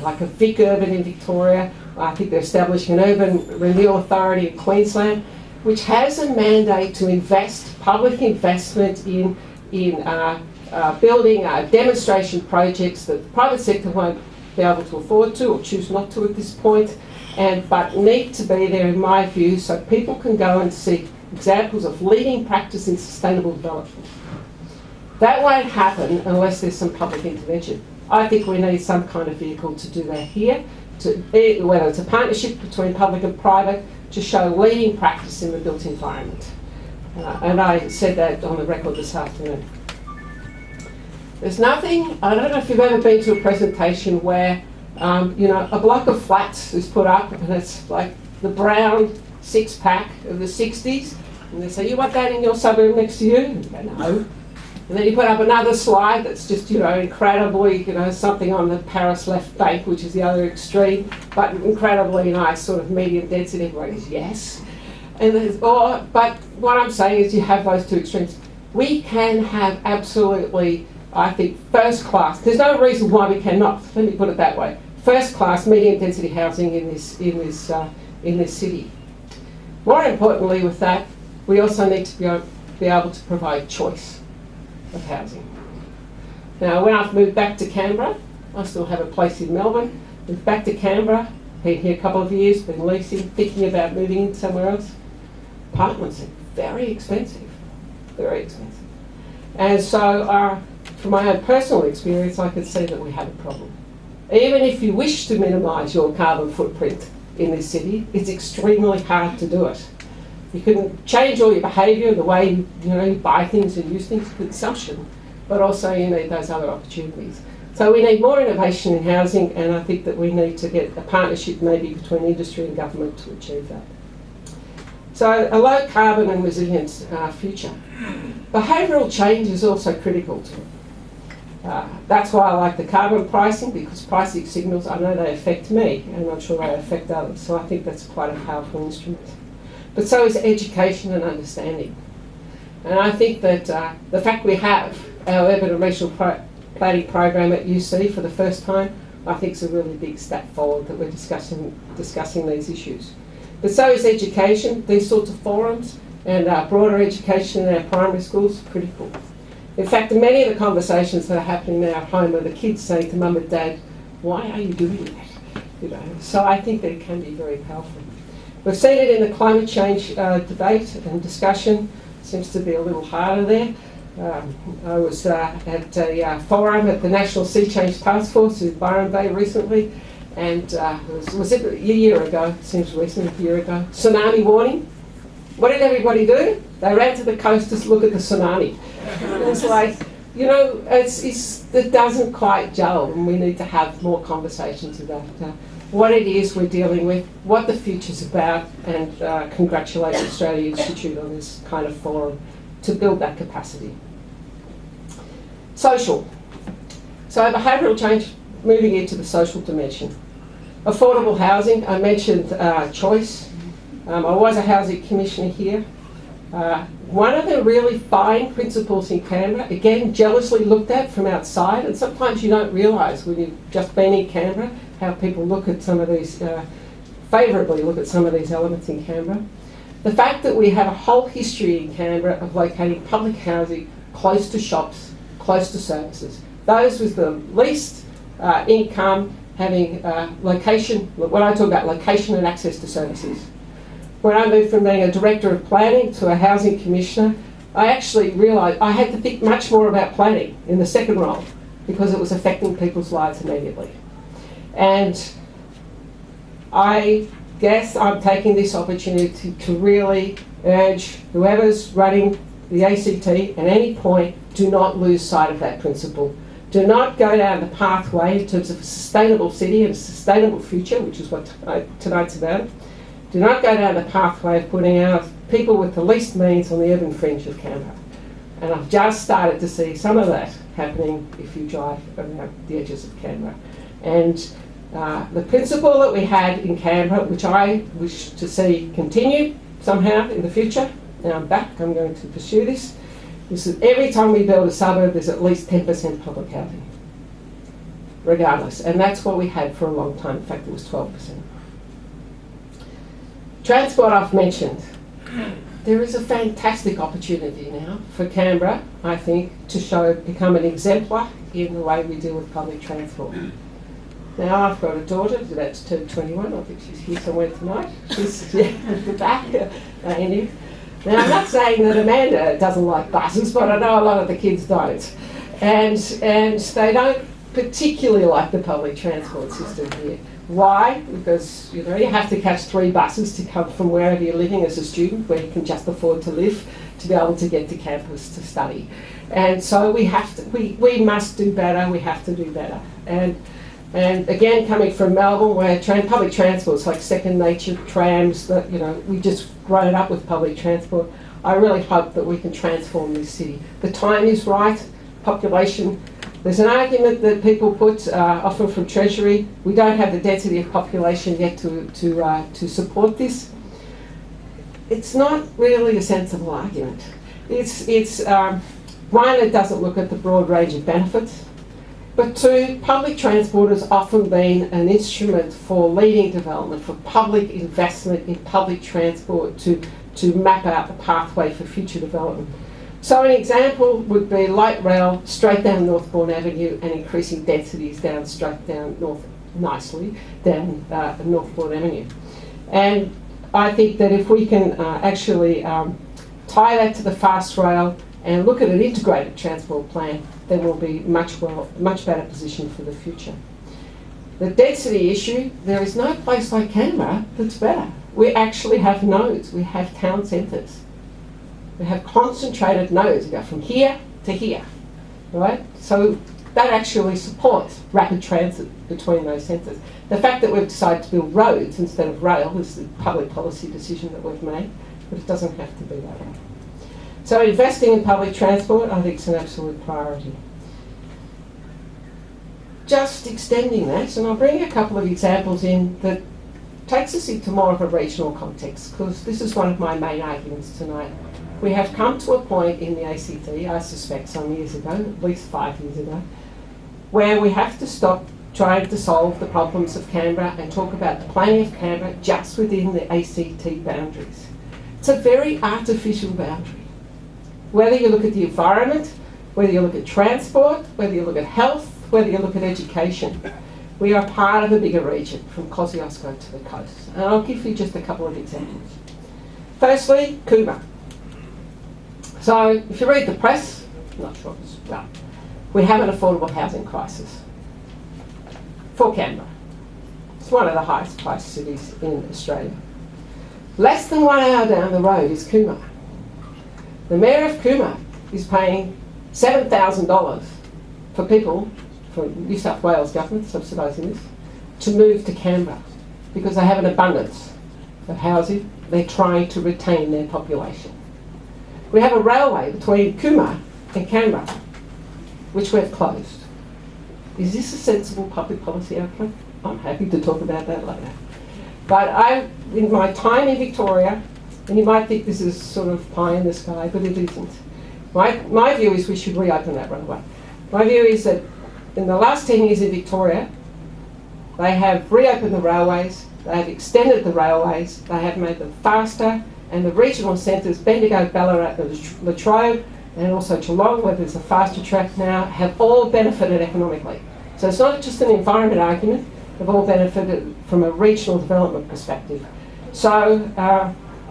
like a Vic Urban in Victoria. I think they're establishing an urban renewal authority in Queensland, which has a mandate to invest, public investment in building demonstration projects that the private sector won't be able to afford to or choose not to at this point, but need to be there in my view so people can go and see examples of leading practice in sustainable development. That won't happen unless there's some public intervention. I think we need some kind of vehicle to do that here, whether it's a partnership between public and private, to show leading practice in the built environment. And I said that on the record this afternoon. There's nothing, I don't know if you've ever been to a presentation where a block of flats is put up and it's like the brown six-pack of the 60s, and they say, you want that in your suburb next to you? And you go, no. And then you put up another slide that's just, incredibly, something on the Paris left bank, which is the other extreme, but incredibly nice, sort of medium density. Everybody goes, yes. And but what I'm saying is you have those two extremes. We can have absolutely, I think, first class. There's no reason why we cannot. Let me put it that way. First class, medium density housing in this city. More importantly, with that, we also need to be able to provide choice of housing. Now, when I've moved back to Canberra, I still have a place in Melbourne. Moved back to Canberra, been here a couple of years, been leasing, thinking about moving in somewhere else. Apartments are very expensive, very expensive. And so, from my own personal experience, I can see that we have a problem. Even if you wish to minimise your carbon footprint in this city, it's extremely hard to do it. You can change all your behaviour, the way you buy things and use things, consumption, but also you need those other opportunities. So we need more innovation in housing, and I think that we need to get a partnership maybe between industry and government to achieve that. So a low carbon and resilient future. Behavioural change is also critical to it. That's why I like the carbon pricing, because pricing signals, I know they affect me, and I'm sure they affect others, so I think that's quite a powerful instrument. But so is education and understanding. And I think that the fact we have our urban and regional planning program at UC for the first time, I think is a really big step forward that we're discussing these issues. But so is education. These sorts of forums and broader education in our primary schools are critical. In fact, many of the conversations that are happening now at home are the kids saying to mum and dad, why are you doing that? So I think that it can be very powerful. We've seen it in the climate change debate and discussion. Seems to be a little harder there. I was at a forum at the National Sea Change Task Force in Byron Bay recently, and was it a year ago? Seems recent, a year ago. Tsunami warning. What did everybody do? They ran to the coast to look at the tsunami. It's like, it doesn't quite gel, and we need to have more conversations about what it is we're dealing with, what the future's about, and congratulate the Australia Institute on this kind of forum to build that capacity. Social. So behavioural change, moving into the social dimension. Affordable housing, I mentioned choice. I was a housing commissioner here. One of the really fine principles in Canberra, again jealously looked at from outside, and sometimes you don't realise when you've just been in Canberra how people look at some of these, favourably look at some of these elements in Canberra. The fact that we have a whole history in Canberra of locating public housing close to shops, close to services. Those with the least income having location, when I talk about location and access to services. When I moved from being a director of planning to a housing commissioner, I actually realised I had to think much more about planning in the second role because it was affecting people's lives immediately. And I guess I'm taking this opportunity to really urge whoever's running the ACT at any point, do not lose sight of that principle. Do not go down the pathway in terms of a sustainable city and a sustainable future, which is what tonight's about. Do not go down the pathway of putting our people with the least means on the urban fringe of Canberra. And I've just started to see some of that happening if you drive around the edges of Canberra. And the principle that we had in Canberra, which I wish to see continue somehow in the future, and I'm back, I'm going to pursue this, is that every time we build a suburb, there's at least 10% public housing. regardless. And that's what we had for a long time. In fact, it was 12%. Transport I've mentioned. There is a fantastic opportunity now for Canberra, I think, to become an exemplar in the way we deal with public transport. Now, I've got a daughter that's turned 21. I think she's here somewhere tonight. She's at the back. Andy. Now, I'm not saying that Amanda doesn't like buses, but I know a lot of the kids don't. And they don't particularly like the public transport system here. Why? Because you have to catch 3 buses to come from wherever you're living as a student, where you can just afford to live, to be able to get to campus to study. And so we must do better. We have to do better. And again, coming from Melbourne, where public transport's like second nature, trams, we just grown up with public transport. I really hope that we can transform this city. The time is right. Population. There's an argument that people put, often from Treasury, we don't have the density of population yet to support this. It's not really a sensible argument. It's one, it doesn't look at the broad range of benefits, but 2, public transport has often been an instrument for leading development, for public investment in public transport to map out the pathway for future development. So an example would be light rail straight down Northbourne Avenue and increasing densities straight down Northbourne Avenue. And I think that if we can actually tie that to the fast rail and look at an integrated transport plan, then we'll be much better positioned for the future. The density issue, there is no place like Canberra that's better. We actually have nodes. We have town centres. We have concentrated nodes. We go from here to here, right? So that actually supports rapid transit between those centres. The fact that we've decided to build roads instead of rail is the public policy decision that we've made, but it doesn't have to be that way. So investing in public transport, I think, is an absolute priority. Just extending that, and I'll bring a couple of examples in that takes us into more of a regional context, because this is one of my main arguments tonight. We have come to a point in the ACT, I suspect some years ago, at least 5 years ago, where we have to stop trying to solve the problems of Canberra and talk about the planning of Canberra just within the ACT boundaries. It's a very artificial boundary. Whether you look at the environment, whether you look at transport, whether you look at health, whether you look at education, we are part of a bigger region from Kosciuszko to the coast. And I'll give you just a couple of examples. Firstly, Cooma. So if you read the press, I'm not sure it's well, we have an affordable housing crisis for Canberra. It's one of the highest priced cities in Australia. Less than 1 hour down the road is Cooma. The Mayor of Cooma is paying $7,000 for people, for New South Wales government subsidising this, to move to Canberra because they have an abundance of housing. They're trying to retain their population. We have a railway between Cooma and Canberra, which we've closed. Is this a sensible public policy outcome? I'm happy to talk about that later. But in my time in Victoria, and you might think this is sort of pie in the sky, but it isn't. My view is we should reopen that railway. My view is that in the last 10 years in Victoria, they have reopened the railways, they have extended the railways, they have made them faster, and the regional centres, Bendigo, Ballarat, La Trobe, and also Geelong, where there's a faster track now, have all benefited economically. So it's not just an environment argument, they've all benefited from a regional development perspective. So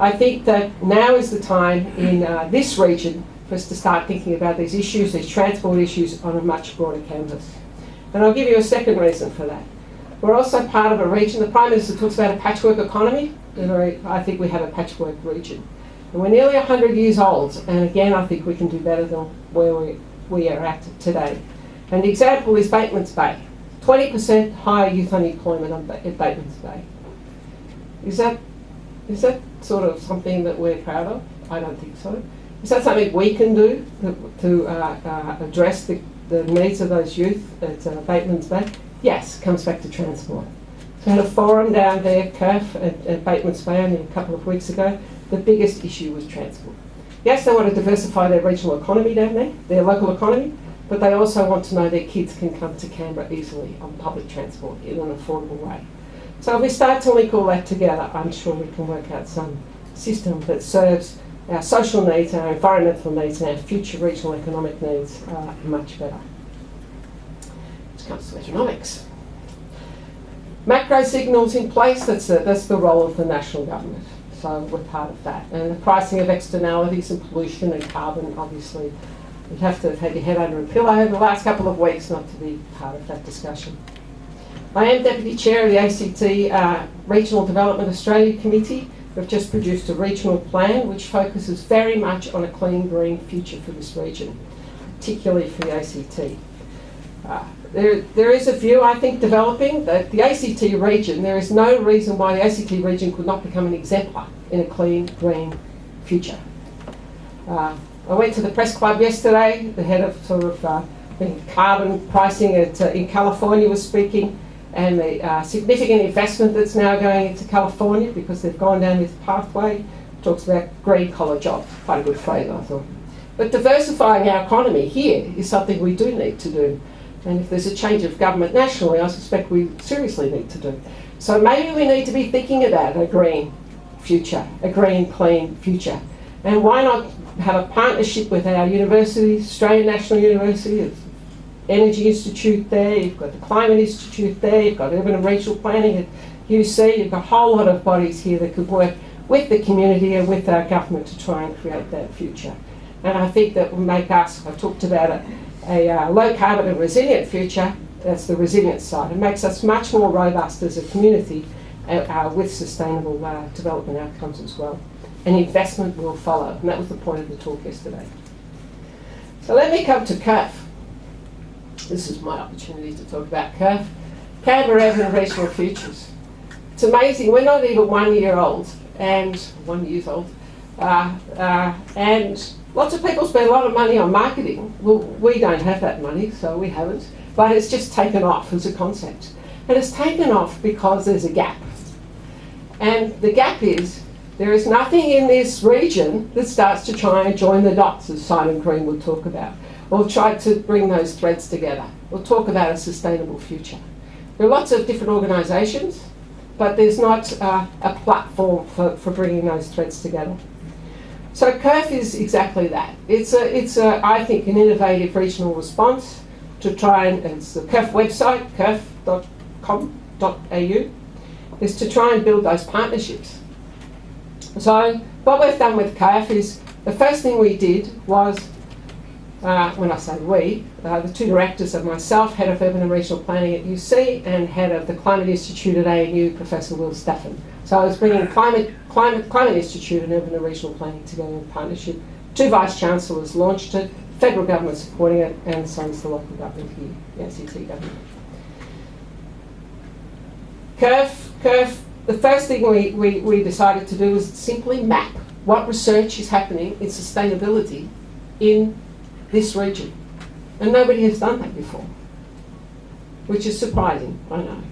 I think that now is the time in this region for us to start thinking about these issues, these transport issues, on a much broader canvas. And I'll give you a second reason for that. We're also part of a region, the Prime Minister talks about a patchwork economy, I think we have a patchwork region. And we're nearly 100 years old, and again I think we can do better than where we are at today. And the example is Batemans Bay. 20% higher youth unemployment at Batemans Bay. Is that sort of something that we're proud of? I don't think so. Is that something we can do to address the needs of those youth at Batemans Bay? Yes, comes back to transport. So we had a forum down there, CAF, at Batemans Bay only a couple of weeks ago. The biggest issue was transport. Yes, they want to diversify their regional economy down there, their local economy, but they also want to know their kids can come to Canberra easily on public transport in an affordable way. So if we start to link all that together, I'm sure we can work out some system that serves our social needs, our environmental needs, and our future regional economic needs much better. Which comes to economics. Macro signals in place, that's the role of the national government. So we're part of that. And the pricing of externalities and pollution and carbon, obviously, you'd have to have your head under a pillow in the last couple of weeks not to be part of that discussion. I am Deputy Chair of the ACT Regional Development Australia Committee. We've just produced a regional plan which focuses very much on a clean, green future for this region, particularly for the ACT. There is a view, I think, developing that the ACT region, there is no reason why the ACT region could not become an exemplar in a clean, green future. I went to the press club yesterday. The head of carbon pricing in California was speaking, and the significant investment that's now going into California because they've gone down this pathway. Talks about green collar jobs. Quite a good phrase, I thought. But diversifying our economy here is something we do need to do. And if there's a change of government nationally, I suspect we seriously need to do. So maybe we need to be thinking about a green future, a green, clean future. And why not have a partnership with our universities, Australian National University, Energy Institute there, you've got the Climate Institute there, you've got Urban and Regional Planning at UC, you've got a whole lot of bodies here that could work with the community and with our government to try and create that future. And I think that will make us, I talked about a low carbon and resilient future. That's the resilience side. It makes us much more robust as a community with sustainable development outcomes as well. And investment will follow. And that was the point of the talk yesterday. So let me come to CURF. This is my opportunity to talk about CURF. Canberra Urban and Regional Futures. It's amazing. We're not even 1 year old. And 1 year old. And lots of people spend a lot of money on marketing. Well, we don't have that money, so we haven't. But it's just taken off as a concept. And it's taken off because there's a gap. And the gap is, there is nothing in this region that starts to try and join the dots, as Simon Green would talk about, or try to bring those threads together, or talk about a sustainable future. There are lots of different organisations, but there's not a platform for bringing those threads together. So CURF is exactly that. It's I think, an innovative regional response to try and it's the CURF website, curf.com.au, is to try and build those partnerships. So what we've done with CURF is, the first thing we did was, when I say we, the two directors are myself, Head of Urban and Regional Planning at UC, and Head of the Climate Institute at ANU, Professor Will Staffen. So I was bringing Climate Institute and Urban and Regional Planning together in partnership. Two Vice-Chancellors launched it, federal government supporting it, and so is the local government here, the ACT government. CURF, the first thing we decided to do was simply map what research is happening in sustainability in this region. And nobody has done that before, which is surprising, I know.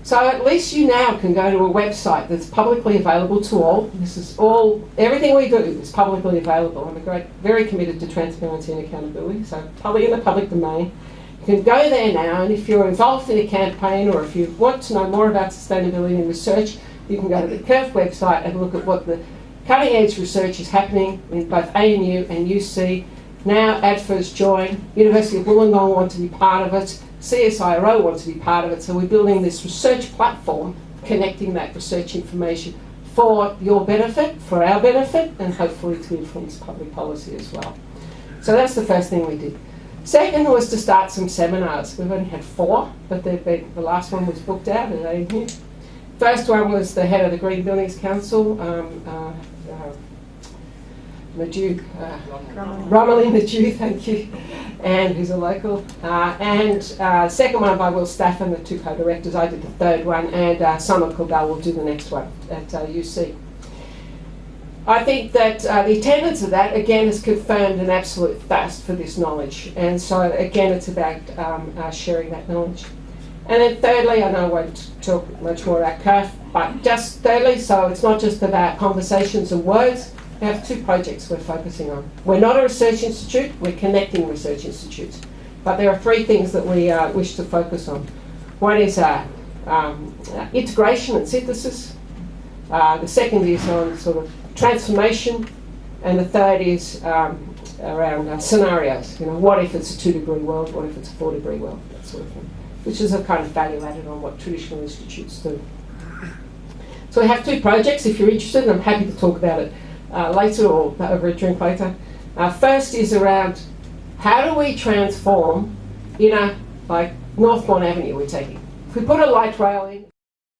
So at least you now can go to a website that's publicly available to all. This is all, everything we do is publicly available. I'm very committed to transparency and accountability, so probably in the public domain. You can go there now, and if you're involved in a campaign or if you want to know more about sustainability and research, you can go to the CURF website and look at what the cutting edge research is happening in both ANU and UC. Now ADFA's joined, University of Wollongong want to be part of it, CSIRO wants to be part of it, so we're building this research platform connecting that research information for your benefit, for our benefit, and hopefully to influence public policy as well. So that's the first thing we did. Second was to start some seminars. We've only had 4, but the last one was booked out at ANU. First one was the head of the Green Buildings Council, Romaline Nadeau, thank you, and who's a local. Second one by Will Staffen, the two co-directors. I did the third one, and Simon Caldwell will do the next one at UC. I think that the attendance of that, again, has confirmed an absolute thirst for this knowledge. And so, again, it's about sharing that knowledge. And then thirdly, I know I won't talk much more about CURF, but just thirdly, so it's not just about conversations and words, We have 2 projects we're focusing on. We're not a research institute, we're connecting research institutes. But there are 3 things that we wish to focus on. One is integration and synthesis. The second is on sort of transformation. And the third is around scenarios. What if it's a 2-degree world? What if it's a 4-degree world? That sort of thing. Which is a kind of value added on what traditional institutes do. So we have 2 projects. If you're interested, and I'm happy to talk about it later or over a drink later. First is around how do we transform like Northbourne Avenue we're taking. If we put a light rail in,